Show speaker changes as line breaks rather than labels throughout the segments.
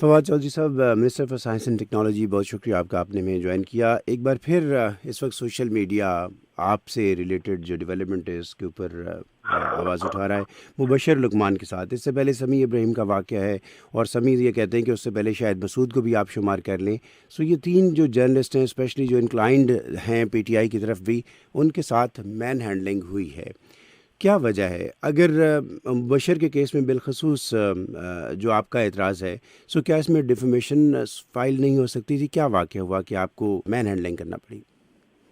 फवाद चौधरी साहब, minister for science and technology, बहुत शुक्रिया आपका, आपने हमें ज्वाइन किया। एक बार फिर इस वक्त सोशल मीडिया आपसे रिलेटेड जो डेवलपमेंट है उसके ऊपर आवाज़ उठा रहा है। मुबशर लुकमान के साथ इससे पहले समी इब्राहिम का वाक़या है, और समी ये कहते हैं कि उससे पहले शायद मसूद को भी आप शुमार कर लें। सो ये तीन जो जर्नलिस्ट हैं, स्पेशली जो इंक्लाइंड हैं पीटीआई की तरफ भी, उनके साथ मैन हैंडलिंग हुई है। क्या वजह है? अगर बशर के केस में बिलखसूस जो आपका एतराज़ है, सो क्या इसमें डिफेमेशन फाइल नहीं हो सकती थी? क्या वाक़या हुआ कि आपको मैन हैंडलिंग करना पड़ी?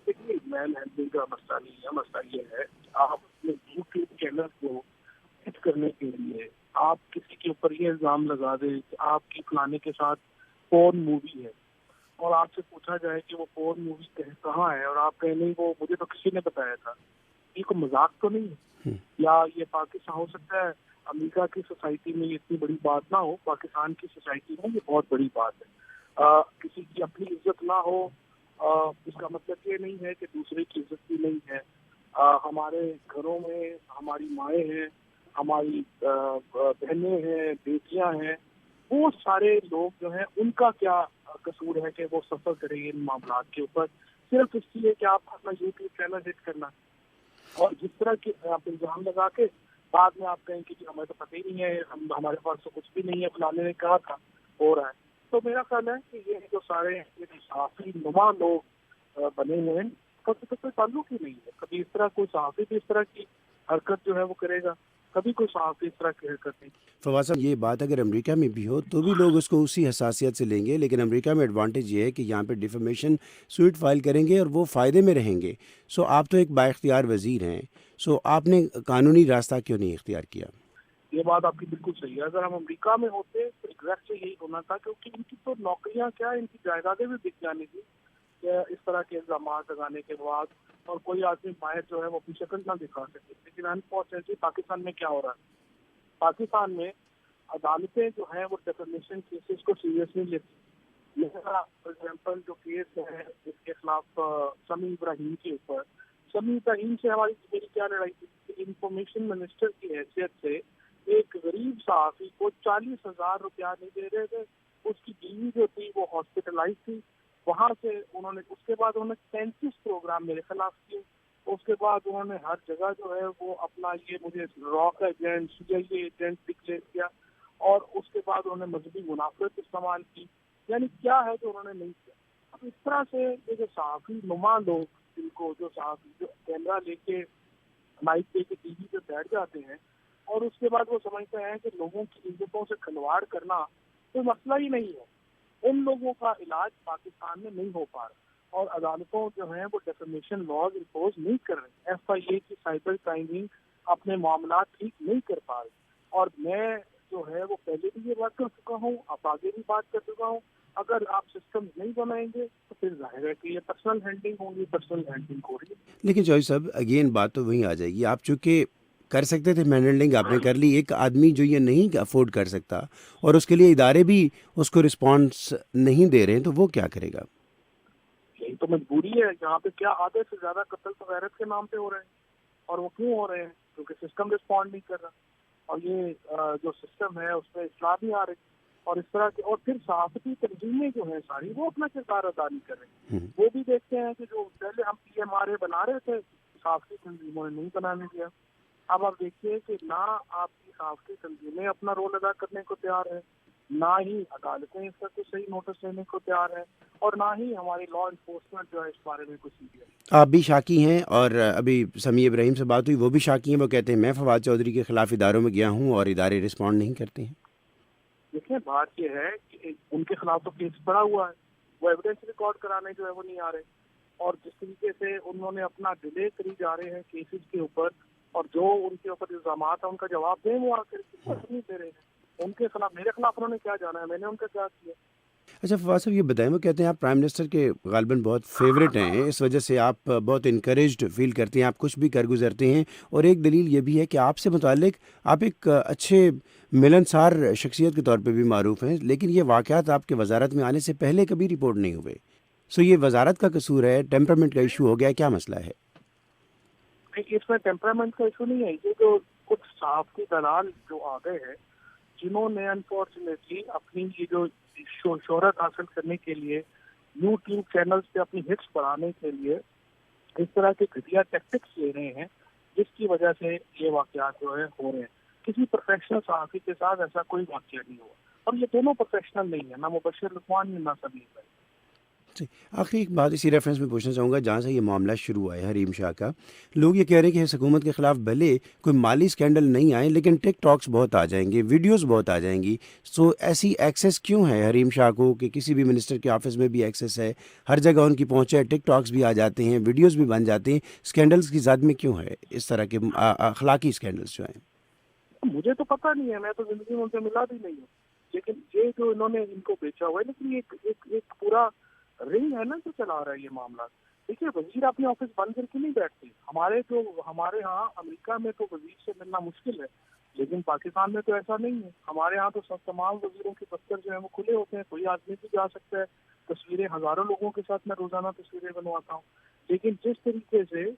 देखिए, मैन हैंडलिंग का मसला नहीं है। मसला ये है, आप अपने यूट्यूब चैनल को हिट करने के लिए आप किसी के ऊपर ये इल्ज़ाम लगा दें कि आपकी फलाने के साथ पोर्न मूवी है, और आपसे पूछा जाए कि वो पोर्न मूवी कहाँ है, और आप कहें नहीं, वो मुझे तो किसी ने बताया था। ये कोई मजाक तो नहीं है?
हम्म,
या ये पाकिस्तान हो सकता है अमेरिका की सोसाइटी में ये इतनी बड़ी बात ना हो, पाकिस्तान की सोसाइटी में ये बहुत बड़ी बात है। किसी की अपनी इज्जत ना हो, इसका मतलब ये नहीं है कि दूसरे की इज्जत भी नहीं है। हमारे घरों में हमारी माएँ हैं, हमारी बहनें हैं, बेटियां हैं, वो सारे लोग जो हैं उनका क्या कसूर है कि वो सफर करें इन मामला के ऊपर, सिर्फ इसलिए कि आप अपना यूट्यूब चैनल हिट करना। और जिस तरह के आप इल्जाम लगा के बाद में आप कहें कि जी हमें तो पता ही नहीं है, हम हमारे पास तो कुछ भी नहीं है, फलाने ने कहा था, हो रहा है। तो मेरा ख्याल है कि ये जो सारे सहाफी नुमा लोग बने हुए हैं, कभी तो कोई ताल्लुक ही नहीं है। कभी इस तरह कोई सहाफी भी इस तरह की हरकत जो है वो करेगा, कभी कोई सहाफी इस तरह की हरकत नहीं।
फवाद साहब, ये बात अगर अमेरिका में भी हो तो भी लोग उसको उसी हसासियत से लेंगे, लेकिन अमेरिका में एडवांटेज ये है कि यहाँ पे डिफेमेशन सूट फाइल करेंगे और वो फ़ायदे में रहेंगे। सो आप तो एक बाइख्तियार वज़ीर हैं, सो आपने कानूनी रास्ता क्यों नहीं इख्तियार किया?
ये बात आपकी बिल्कुल सही है। अगर हम अमेरिका में होते तो एग्जैक्ट यही होना था, क्योंकि इनकी तो नौकरियां क्या, इनकी जायदादें भी बिक जानी थी इस तरह के इल्जाम लगाने के बाद, और कोई आदमी बाहर जो है वो अपनी शक्ल ना दिखा सके। लेकिन अनफॉर्चुनेटली पाकिस्तान में क्या हो रहा है, पाकिस्तान में अदालतें जो हैं वो डेफेमेशन केसेस को सीरियसली लेती। मेरा फॉर एग्जाम्पल जो केस है इसके खिलाफ समी इब्राहिम के ऊपर, समी इब्राहिम से हमारी मेरी क्या लड़ाई थी? इंफॉर्मेशन मिनिस्टर की हैसियत से एक गरीब सहाफी को 40,000 रुपया नहीं दे रहे थे। उसकी बीवी जो थी वो हॉस्पिटलाइज थी। वहां से उन्होंने, उसके बाद उन्होंने 35 प्रोग्राम मेरे खिलाफ किए। उसके बाद उन्होंने हर जगह जो है वो अपना ये मुझे rock agent, CIA agent declare किया, और उसके बाद उन्होंने मजहबी मुनाफरत इस्तेमाल की। यानी क्या है जो उन्होंने नहीं किया। अब इस तरह से ये जो सहाफी नुमा लोग, जिनको जो सहाफी जो कैमरा लेके माइक लेके टीवी पे बैठ जाते हैं, और उसके बाद वो समझते हैं कि लोगों की इज्जतों से खिलवाड़ करना कोई मसला ही नहीं है। उन लोगों का इलाज पाकिस्तान में नहीं हो पा रहा, और अदालतों जो हैं वो डेफेमेशन लॉज इम्पोज नहीं कर रहे। एफआईए की साइबर क्राइमिंग अपने मामला ठीक नहीं कर पा रही। और मैं जो है वो पहले भी ये बात कर चुका हूँ, अब आगे भी बात कर चुका हूँ, अगर आप सिस्टम नहीं बनाएंगे तो फिर जाहिर है कि ये पर्सनल हैंडलिंग होगी, पर्सनल हैंडलिंग हो रही है।
लेकिन चौधरी साहब, अगेन बात तो वहीं आ जाएगी, आप चूंकि कर सकते थे मैन हैंडलिंग, आपने कर ली। एक आदमी जो ये नहीं अफोर्ड कर सकता और उसके लिए इदारे भी उसको रिस्पॉन्स नहीं दे रहे हैं, तो वो क्या करेगा?
यही तो मजबूरी है। यहाँ पे क्या आधे से ज्यादा कत्ल तो गैरत के नाम पे हो रहे हैं, और वो क्यों हो रहे हैं? क्योंकि सिस्टम रिस्पॉन्ड नहीं कर रहा, और ये जो सिस्टम है उसमें इस्लाह नहीं आ रही, और इस तरह के, और फिर सहाफती तंजीमें जो है सारी वो अपना किरदार अदा नहीं कर रही।
हम्म।
वो भी देखते हैं कि जो पहले हम पीएमआरए बना रहे थे, सहाफती तंजीमों ने नहीं बनाने दिया। अब आप देखिए कि ना आपकी सहाफती तंजीमें अपना रोल अदा करने को तैयार है, ना ही अदालतें इसका कोई सही नोटिस लेने को तैयार है, और ना ही हमारी लॉ इन्फोर्समेंट जो है इस बारे में कुछ सीरियस।
आप भी शाकी हैं, और अभी समी इब्राहिम से बात हुई, वो भी शाकी हैं। वो कहते हैं मैं फवाद चौधरी के खिलाफ इदारों में गया हूँ और इदारे रिस्पॉन्ड नहीं करते हैं।
देखिए, बात यह है कि उनके खिलाफ तो केस पड़ा हुआ है, वो एविडेंस रिकॉर्ड कराने जो है वो नहीं आ रहे, और जिस तरीके से उन्होंने अपना डिले करी जा रहे हैं केसेस के ऊपर, और जो उनके ऊपर इल्जाम है उनका जवाब दें, वो आकर नहीं दे रहे हैं। उनके खिलाफ, मेरे खिलाफ उन्होंने क्या जाना है, मैंने उनका क्या किया?
अच्छा फवाद साहब, ये बताएं, वो कहते हैं आप प्राइम मिनिस्टर के गालिबन बहुत फेवरेट हैं, इस वजह से आप बहुत इनकरेज्ड फील करते हैं, आप कुछ भी कर गुजरते हैं। और एक दलील ये भी है कि आपसे मुतालिक आप एक अच्छे मिलनसार शख्सियत के तौर पे भी मारूफ हैं, लेकिन ये वाक़यात आपके वजारत में आने से पहले कभी रिपोर्ट नहीं हुए। सो ये वजारत का कसूर है, टेम्परामेंट का इशू हो गया, क्या मसला है?
इसमें टेम्परामेंट का इशू नहीं है। ये जो कुछ साहब की दलाल जो आ गए हैं, जिन्होंने अनफॉर्चुनेटली अपनी ये जो शोहरत हासिल करने के लिए यूट्यूब चैनल्स पे अपनी हिट्स बढ़ाने के लिए इस तरह के घटिया टैक्टिक्स ले रहे हैं, जिसकी वजह से ये वाकयात जो है हो रहे हैं। किसी प्रोफेशनल सहाफ़ी के साथ ऐसा कोई वाकया नहीं हुआ, और ये दोनों प्रोफेशनल नहीं है, ना मुबश्शिर लुकमान ना समीर भाई।
जी, आखिरी एक बात इसी रेफरेंस में पूछना चाहूँगा, जहाँ से ये मामला शुरू हुआ है हरीम शाह का। लोग ये कह रहे हैं कि इस हुकूमत के ख़िलाफ़ भले कोई माली स्कैंडल नहीं आए, लेकिन टिकटॉक्स बहुत आ जाएंगे, वीडियोस बहुत आ जाएंगी। सो ऐसी एक्सेस क्यों है हरीम शाह को कि किसी भी मिनिस्टर के ऑफिस में भी एक्सेस है, हर जगह उनकी पहुँच है, टिकटॉक्स भी आ जाते हैं, वीडियोस भी बन जाते हैं। स्कैंडल्स की ज़द में क्यों है इस तरह के अखलाकी स्कैंडल्स जो हैं?
मुझे तो पता नहीं है, मैं तो जिंदगी में उनसे मिला भी नहीं हूँ, लेकिन ये जो इन्होंने इनको बेचा हुआ है, लेकिन ये एक पूरा रिंग है ना जो चला रहा है ये मामला। देखिए, वजीर अपने ऑफिस बंद करके नहीं बैठते। हमारे यहाँ अमेरिका में तो वजीर से मिलना मुश्किल है, लेकिन पाकिस्तान में तो ऐसा नहीं है। हमारे यहाँ तो सब तमाम वजीरों के दफ्तर जो है वो खुले होते हैं, कोई आदमी भी जा सकता है। तस्वीरें हजारों लोगों के साथ मैं रोजाना तस्वीरें बनवाता हूँ। लेकिन जिस तरीके से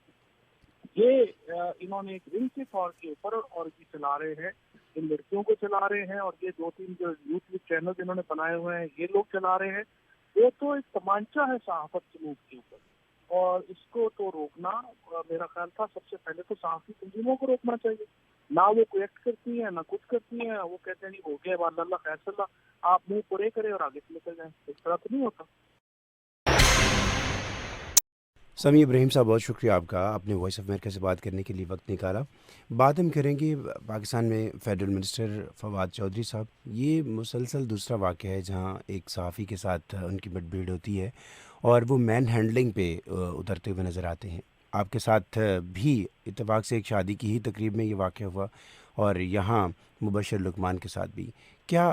ये इन्होंने एक रिंग के तौर के ऊपर और ये चला रहे हैं, इन लड़कियों को चला रहे हैं, और ये 2-3 जो यूट्यूब चैनल इन्होंने बनाए हुए हैं ये लोग चला रहे हैं। ये तो एक तमांचा है सहाफत के मुंह के ऊपर, और इसको तो रोकना मेरा ख्याल था सबसे पहले तो सहाफी तंजीमों को रोकना चाहिए। ना वो कोई एक्ट करती है, ना कुछ करती है। वो कहते हैं नहीं हो गया, वाल्ला खैर, आप मुंह पुरे करें और आगे से निकल जाए। इस तरह तो नहीं होता।
समी इब्राहिम साहब, बहुत शुक्रिया आपका, आपने वॉइस ऑफ अमेरिका से बात करने के लिए वक्त निकाला। बात हम करेंगे पाकिस्तान में फेडरल मिनिस्टर फवाद चौधरी साहब। ये मुसलसल दूसरा वाक़या है जहां एक सहाफ़ी के साथ उनकी मुठभेड़ होती है और वो मैन हैंडलिंग पे उतरते हुए नज़र आते हैं। आपके साथ भी इत्तेफाक से एक शादी की ही तकरीब में ये वाक़या हुआ, और यहाँ मुबश्शिर लुकमान के साथ भी। क्या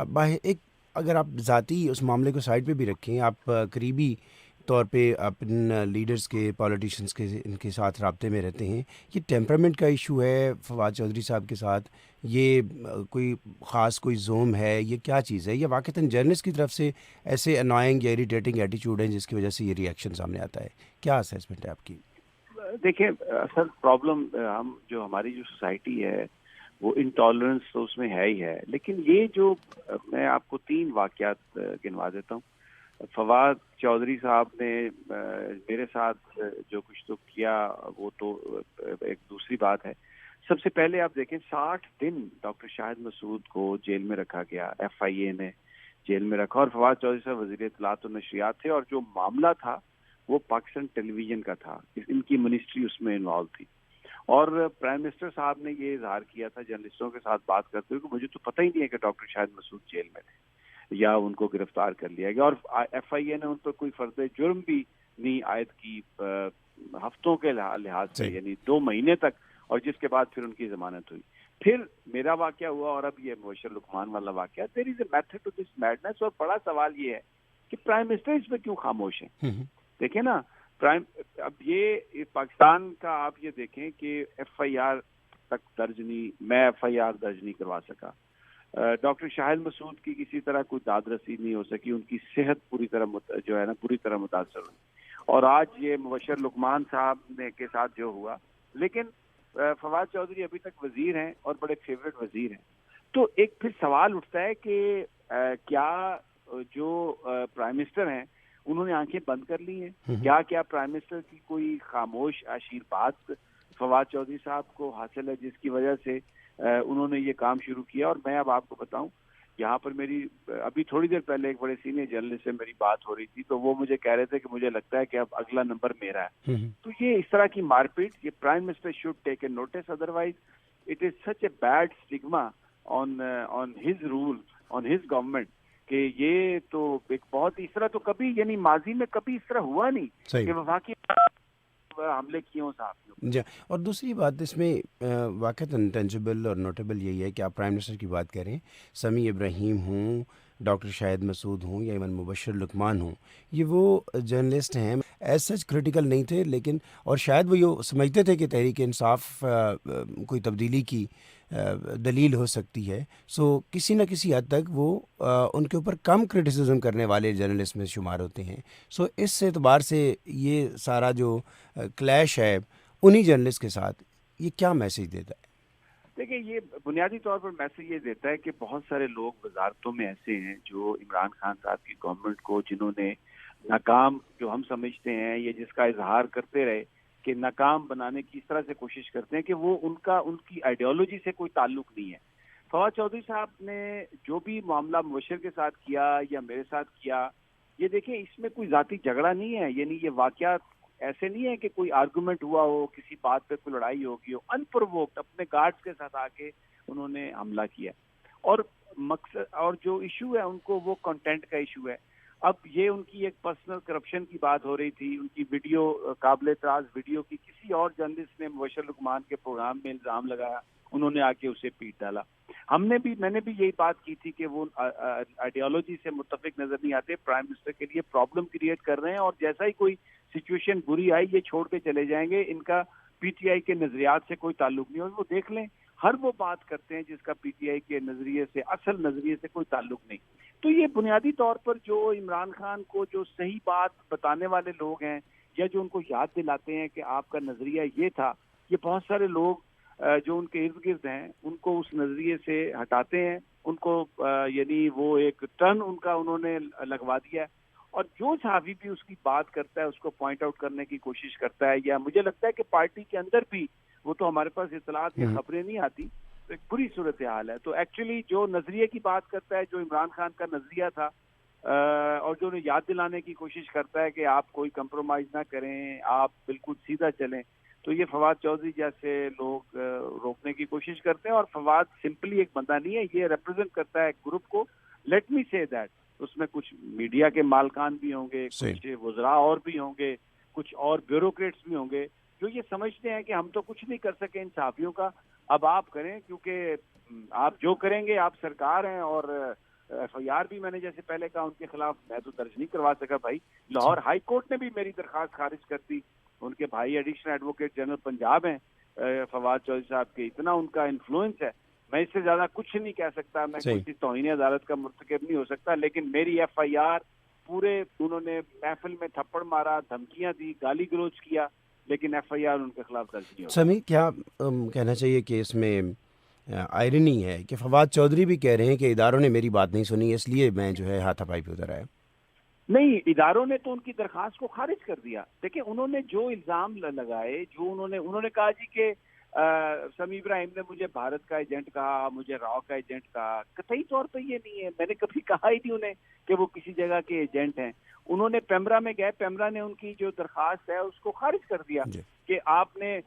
एक अगर आप ज़ाती उस मामले को साइड पे भी रखें, आप करीबी तौर पे अपन लीडर्स के, पॉलिटिशियंस के इनके साथ राब्ते में रहते हैं, ये टेम्परामेंट का इशू है फवाद चौधरी साहब के साथ, ये कोई ख़ास कोई जोम है, ये क्या चीज़ है? ये वाक़तन जर्नलिस्ट की तरफ से ऐसे अनॉइंग या इरिटेटिंग एटीट्यूड हैं जिसकी वजह से ये रिएक्शन सामने आता है? क्या असेसमेंट है आपकी?
देखिए सर, प्रॉब्लम हम जो हमारी जो सोसाइटी है वो इंटॉलरेंस तो उसमें है ही है, लेकिन ये जो मैं आपको 3 वाक़यात गिनवा देता हूँ। फवाद चौधरी साहब ने मेरे साथ जो कुछ तो किया वो तो एक दूसरी बात है। सबसे पहले आप देखें, 60 दिन डॉक्टर शाहिद मसूद को जेल में रखा गया, FIA ने जेल में रखा, और फवाद चौधरी साहब वज़ीर इत्तलात और नशरियात थे, और जो मामला था वो पाकिस्तान टेलीविजन का था, इनकी मिनिस्ट्री उसमें इन्वॉल्व थी। और प्राइम मिनिस्टर साहब ने ये इजहार किया था जर्नलिस्टों के साथ बात करते हुए कि मुझे तो पता ही नहीं है कि डॉक्टर शाहिद मसूद जेल में थे या उनको गिरफ्तार कर लिया गया, और FIA ने उन पर कोई फर्द जुर्म भी नहीं आयद की हफ्तों के लिहाज से, यानी 2 महीने तक, और जिसके बाद फिर उनकी जमानत हुई। फिर मेरा वाकया हुआ, और अब ये मुबश्शिर लुकमान वाला वाकया। There is a method to this madness, और बड़ा सवाल ये है कि प्राइम मिनिस्टर इस पर क्यों खामोश है? देखिए ना, अब ये पाकिस्तान का आप ये देखें कि FIR तक दर्ज नहीं, मैं FIR दर्ज नहीं करवा सका, डॉक्टर शाहिद मसूद की किसी तरह कोई दाद रसी नहीं हो सकी, उनकी सेहत पूरी तरह जो है ना पूरी तरह मुतासर हुई, और आज ये मुबश्शिर लुकमान साहब ने के साथ जो हुआ। लेकिन फवाद चौधरी अभी तक वजीर हैं और बड़े फेवरेट वजीर हैं। तो एक फिर सवाल उठता है कि क्या जो प्राइम मिनिस्टर हैं उन्होंने आंखें बंद कर ली हैं? क्या प्राइम मिनिस्टर की कोई खामोश आशीर्वाद फवाद चौधरी साहब को हासिल है जिसकी वजह से उन्होंने ये काम शुरू किया? और मैं अब आपको बताऊं, यहाँ पर मेरी अभी थोड़ी देर पहले एक बड़े सीनियर जर्नलिस्ट से मेरी बात हो रही थी, तो वो मुझे कह रहे थे कि मुझे लगता है कि अब अगला नंबर मेरा है। तो ये इस तरह की मारपीट, ये prime minister should take a notice, otherwise it is such a bad stigma on his rule, on his government, कि ये तो एक बहुत इस तरह तो कभी, यानी माजी में कभी इस तरह हुआ नहीं कि वफाकी हमले किए हों साहब।
जी, और दूसरी बात इसमें वाक़ई टेंजिबल और नोटेबल यही है कि आप प्राइम मिनिस्टर की बात करें, समी इब्राहिम हूँ, डॉक्टर शाहिद मसूद हूँ, या इवन मुबश्शिर लुकमान हूँ, ये वो जर्नलिस्ट हैं, एज सच क्रिटिकल नहीं थे, लेकिन और शायद वो ये समझते थे कि तहरीक इंसाफ कोई तब्दीली की दलील हो सकती है। सो किसी न किसी हद तक वो उनके ऊपर कम क्रिटिसिज्म करने वाले जर्नलिस्ट में शुमार होते हैं। सो इस एतबार से ये सारा जो क्लैश है उन्हीं जर्नलिस्ट के साथ, ये क्या मैसेज देता है?
دیکھیں یہ بنیادی طور پر میسج یہ دیتا ہے کہ بہت سارے لوگ وزارتوں میں ایسے ہیں جو عمران خان صاحب کی گورنمنٹ کو جنہوں نے ناکام جو ہم سمجھتے ہیں یہ جس کا اظہار کرتے رہے کہ ناکام بنانے کی اس طرح سے کوشش کرتے ہیں کہ وہ ان کی آئیڈیالوجی سے کوئی تعلق نہیں ہے. فواد چودھری صاحب نے جو بھی معاملہ مبشر کے ساتھ کیا یا میرے ساتھ کیا, یہ دیکھیں اس میں کوئی ذاتی جھگڑا نہیں ہے, یعنی یہ واقعات ایسے نہیں ہے کہ کوئی آرگومنٹ ہوا ہو, کسی بات پہ کوئی لڑائی ہوگی ہو, انپرووکڈ اپنے گارڈز کے ساتھ آ کے انہوں نے حملہ کیا. اور مقصد اور جو ایشو ہے ان کو وہ کنٹینٹ کا ایشو ہے. اب یہ ان کی ایک پرسنل کرپشن کی بات ہو رہی تھی, ان کی ویڈیو قابل اعتراض ویڈیو کی کسی اور جرنلسٹ نے مبشر لقمان کے پروگرام میں الزام لگایا, انہوں نے آ کے اسے پیٹ ڈالا. میں نے بھی یہی بات کی تھی کہ وہ آئیڈیالوجی سے متفق نظر نہیں آتے, پرائم منسٹر کے لیے پرابلم کریٹ کر رہے ہیں, اور جیسا ہی کوئی سچویشن بری آئی یہ چھوڑ کے چلے جائیں گے, ان کا پی ٹی آئی کے نظریات سے کوئی تعلق نہیں. اور وہ دیکھ لیں ہر وہ بات کرتے ہیں جس کا پی ٹی آئی کے نظریے سے, اصل نظریے سے کوئی تعلق نہیں. تو یہ بنیادی طور پر جو عمران خان کو جو صحیح بات بتانے والے لوگ ہیں یا جو ان کو یاد دلاتے ہیں کہ آپ کا نظریہ یہ تھا, یہ بہت سارے لوگ جو ان کے ارد گرد ہیں ان کو اس نظریے سے ہٹاتے ہیں, ان کو یعنی وہ ایک ٹرن ان کا انہوں نے لگوا دیا ہے. اور جو صحافی بھی اس کی بات کرتا ہے اس کو پوائنٹ آؤٹ کرنے کی کوشش کرتا ہے, یا مجھے لگتا ہے کہ پارٹی کے اندر بھی, وہ تو ہمارے پاس اطلاعات یا خبریں نہیں آتی, تو ایک بری صورتحال ہے. تو ایکچولی جو نظریے کی بات کرتا ہے, جو عمران خان کا نظریہ تھا, اور جو انہیں یاد دلانے کی کوشش کرتا ہے کہ آپ کوئی کمپرومائز نہ کریں, آپ بالکل سیدھا چلیں, تو یہ فواد چودھری جیسے لوگ روکنے کی کوشش کرتے ہیں. اور فواد سمپلی ایک بندہ نہیں ہے, یہ ریپرزینٹ کرتا ہے ایک گروپ کو. لیٹ می سے دیٹ اس میں کچھ میڈیا کے مالکان بھی ہوں گے, کچھ وزراء اور بھی ہوں گے, کچھ اور بیوروکریٹس بھی ہوں گے جو یہ سمجھتے ہیں کہ ہم تو کچھ نہیں کر سکے ان صحافیوں کا, اب آپ کریں, کیونکہ آپ جو کریں گے آپ سرکار ہیں. اور ایف آئی آر بھی میں نے جیسے پہلے کہا ان کے خلاف میں تو درج نہیں کروا سکا بھائی. لاہور ہائی کورٹ نے بھی میری درخواست خارج کر دی. ان کے بھائی ایڈیشنل ایڈوکیٹ جنرل پنجاب ہیں فواد چودھری صاحب کے, اتنا ان کا انفلوئنس ہے, میں اس سے زیادہ کچھ نہیں کہہ سکتا, میں کسی توہین عدالت کا مرتکب نہیں ہو سکتا. لیکن میری ایف آئی آر پورے انہوں نے محفل میں تھپڑ مارا, دھمکیاں دی, گالی گلوچ کیا, لیکن ایف آئی آر ان کے خلاف درج نہیں ہو.
سمی کیا کہنا چاہیے کہ اس میں آئرنی ہے کہ فواد چودھری بھی کہہ رہے ہیں کہ اداروں نے میری بات نہیں سنی, اس لیے میں جو ہے ہاتھا پائی پہ اتر آیا.
نہیں, اداروں نے تو ان کی درخواست کو خارج کر دیا. دیکھیں انہوں نے جو الزام لگائے, جو انہوں نے کہا جی کہ سمیع ابراہیم نے مجھے بھارت کا ایجنٹ کہا, مجھے راؤ کا ایجنٹ کہا. قطعی طور پہ یہ نہیں ہے, میں نے کبھی کہا ہی نہیں انہیں کہ وہ کسی جگہ کے ایجنٹ ہیں. انہوں نے پیمرا میں گئے, پیمرا نے ان کی جو درخواست ہے اس کو خارج کر دیا کہ آپ نے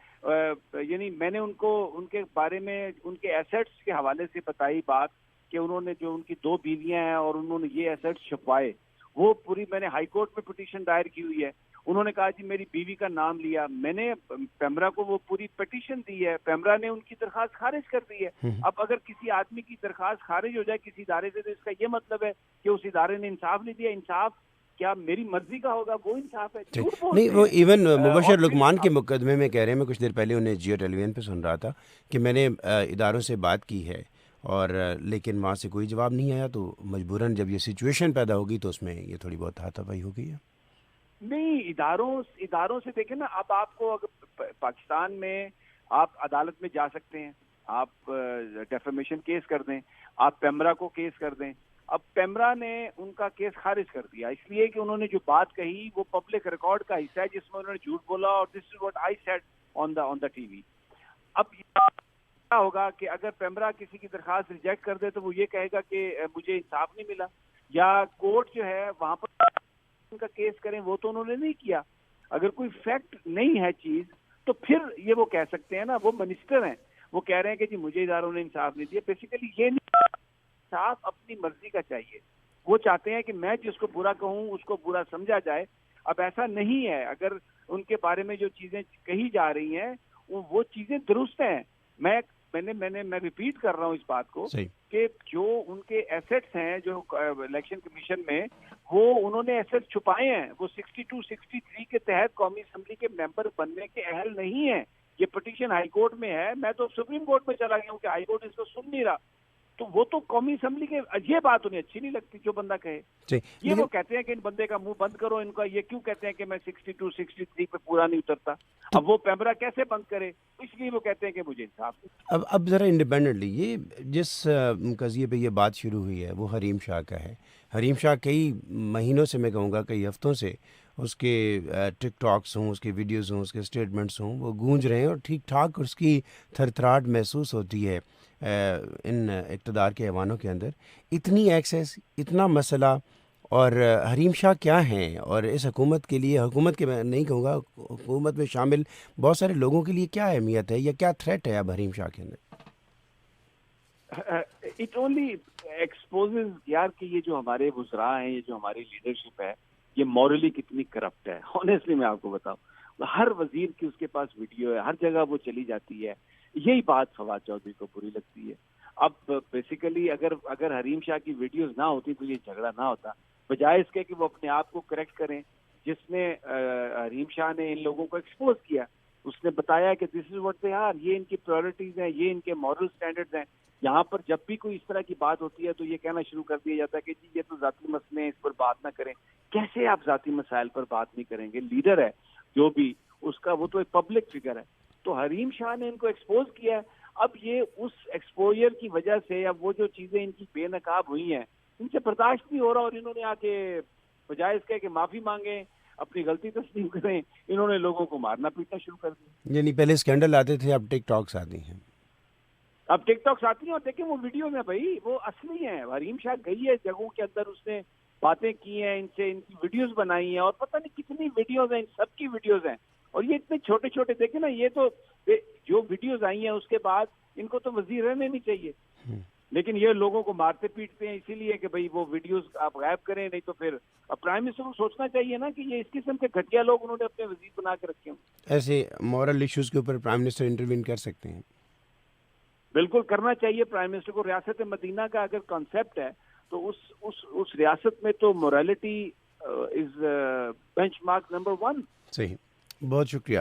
یعنی میں نے ان کو ان کے بارے میں ان کے ایسٹس کے حوالے سے بتائی بات کہ انہوں نے جو ان کی 2 بیویاں ہیں اور انہوں نے یہ ایسٹس چھپائے, وہ پوری میں نے ہائی کورٹ میں پٹیشن دائر کی ہوئی ہے. انہوں نے کہا جی میری بیوی کا نام لیا, میں نے پیمرا کو وہ پوری پٹیشن دی ہے, پیمرا نے ان کی درخواست خارج کر دی ہے. اب اگر کسی آدمی کی درخواست خارج ہو جائے کسی ادارے سے, تو اس کا یہ مطلب ہے کہ اس ادارے نے انصاف نہیں دیا. انصاف کیا میری مرضی کا ہوگا, وہ انصاف ہے؟
نہیں, وہ ایون مبشر لقمان کے مقدمے میں کہہ رہے ہیں, میں کچھ دیر پہلے انہیں جیو ٹیلی ویژن پہ سن رہا تھا کہ میں نے اداروں سے بات کی ہے اور لیکن وہاں سے کوئی جواب نہیں آیا, تو مجبوراً جب یہ سچویشن پیدا ہوگی تو اس میں یہ تھوڑی بہت ہاتھا پائی ہو گئی ہے.
نہیں, اداروں سے دیکھیں نا, اب آپ کو اگر پاکستان میں آپ عدالت میں جا سکتے ہیں, آپ ڈیفیمیشن کیس کر دیں, آپ پیمرا کو کیس کر دیں. اب پیمرا نے ان کا کیس خارج کر دیا اس لیے کہ انہوں نے جو بات کہی وہ پبلک ریکارڈ کا حصہ ہے جس میں انہوں نے جھوٹ بولا, اور this is what I said on the TV. اب کیا ہوگا کہ اگر پیمرا کسی کی درخواست ریجیکٹ کر دے تو وہ یہ کہے گا کہ مجھے انصاف نہیں ملا, یا کورٹ جو ہے وہاں پر ان کا کیس کریں, وہ تو انہوں نے نہیں کیا. اگر کوئی فیکٹ نہیں ہے چیز تو پھر یہ وہ کہہ سکتے ہیں نا, وہ منسٹر ہیں, وہ کہہ رہے ہیں کہ جی مجھے اداروں نے انصاف نہیں دیا. بیسیکلی یہ نہیں, انصاف اپنی مرضی کا چاہیے. وہ چاہتے ہیں کہ میں جس کو برا کہوں اس کو برا سمجھا جائے. اب ایسا نہیں ہے, اگر ان کے بارے میں جو چیزیں کہی جا رہی ہیں وہ چیزیں درست ہیں. میں ریپیٹ کر رہا ہوں اس بات کو کہ جو ان کے ایسٹس ہیں جو الیکشن کمیشن میں, وہ انہوں نے ایسٹ چھپائے ہیں. وہ 62 63 کے تحت قومی اسمبلی کے ممبر بننے کے اہل نہیں ہیں. یہ پٹیشن ہائی کورٹ میں ہے, میں تو سپریم کورٹ میں چلا گیا ہوں کہ ہائی کورٹ اس کو سن نہیں رہا. تو وہ تو قومی اسمبلی کے یہ بات انہیں اچھی نہیں لگتی جو بندہ کہے.
جی
یہ وہ کہتے ہیں کہ ان بندے کا منہ بند کرو, ان کا یہ کیوں کہتے ہیں کہ میں 62 63 پہ پورا نہیں اترتا, اب وہ پیمرا کیسے بند کرے, اس لیے وہ کہتے ہیں کہ مجھے انصاف دے.
اب ذرا انڈیپینڈنٹلی یہ جس قضیے پہ یہ بات شروع ہوئی ہے وہ حریم شاہ کا ہے. حریم شاہ کئی مہینوں سے, میں کہوں گا کئی ہفتوں سے, اس کے ٹک ٹاکس ہوں, اس کے ویڈیوز ہوں, اس کے اسٹیٹمنٹس ہوں, وہ گونج رہے ہیں اور ٹھیک ٹھاک اس کی تھر تھراہٹ محسوس ہوتی ہے ان اقتدار کے ایوانوں کے اندر. اتنی ایکسیس, اتنا مسئلہ, اور حریم شاہ کیا ہیں, اور اس حکومت کے لیے, حکومت کے میں نہیں کہوں گا, حکومت میں شامل بہت سارے لوگوں کے لیے کیا اہمیت ہے یا کیا تھریٹ ہے اب حریم شاہ کے اندر؟
اٹ اونلی ایکسپوزز یار کہ یہ جو ہمارے وزراء ہیں, یہ جو ہماری لیڈرشپ ہے, یہ مورلی کتنی کرپٹ ہے. آنیسٹلی میں آپ کو بتاؤں, ہر وزیر کی اس کے پاس ویڈیو ہے, ہر جگہ وہ چلی جاتی ہے. یہی بات فواد چودھری کو بری لگتی ہے. اب بیسیکلی اگر حریم شاہ کی ویڈیوز نہ ہوتی تو یہ جھگڑا نہ ہوتا, بجائے اس کے کہ وہ اپنے آپ کو کریکٹ کریں. جس نے حریم شاہ نے ان لوگوں کو ایکسپوز کیا, اس نے بتایا کہ دس از واٹ دے آر, یہ ان کی پرائرٹیز ہیں, یہ ان کے مورل سٹینڈرڈز ہیں. یہاں پر جب بھی کوئی اس طرح کی بات ہوتی ہے تو یہ کہنا شروع کر دیا جاتا ہے کہ جی یہ تو ذاتی مسئلے ہیں, اس پر بات نہ کریں. کیسے آپ ذاتی مسائل پر بات نہیں کریں گے؟ لیڈر ہے جو بھی اس کا, وہ تو ایک پبلک فگر ہے. تو حریم شاہ نے ان کو ایکسپوز کیا ہے. اب یہ اس ایکسپوجر کی وجہ سے اب وہ جو چیزیں ان کی بے نقاب ہوئی ہیں ان سے برداشت نہیں ہو رہا, اور انہوں نے آ کے بجائے اس کے کہ معافی مانگیں, اپنی غلطی تسلیم کریں, انہوں نے لوگوں کو مارنا پیٹنا شروع کر دیا.
یعنی پہلے اسکینڈل آتے تھے, اب ٹک ٹاکس آتی ہیں.
اب ٹک ٹاکس آتی ہیں, اور دیکھیں وہ ویڈیو میں بھائی وہ اصلی ہیں. حریم شاہ گئی ہے جگہوں کے اندر, اس نے باتیں کی ہیں, ان سے ان کی ویڈیوز بنائی ہیں, اور پتہ نہیں کتنی ویڈیوز ہیں, ان سب کی ویڈیوز ہیں. اور یہ اتنے چھوٹے چھوٹے, دیکھیں نا, یہ تو جو ویڈیوز آئی ہیں اس کے بعد ان کو تو وزیر رہنے نہیں چاہیے, لیکن یہ لوگوں کو مارتے پیٹتے ہیں اسی لیے کہ بھئی وہ ویڈیوز آپ غائب کریں. نہیں تو پھر پرائم منسٹر کو سوچنا چاہیے نا کہ یہ اس قسم کے گھٹیا لوگ انہوں نے اپنے وزیر بنا کے رکھے ہوں.
ایسے مورل ایشوز کے اوپر پرائم منسٹر انٹروین کر سکتے ہیں؟
بالکل کرنا چاہیے پرائم منسٹر کو. ریاست مدینہ کا اگر کانسیپٹ ہے تو اس ریاست میں تو موریلٹی از بینچ مارک نمبر 1.
صحیح, بہت شکریہ.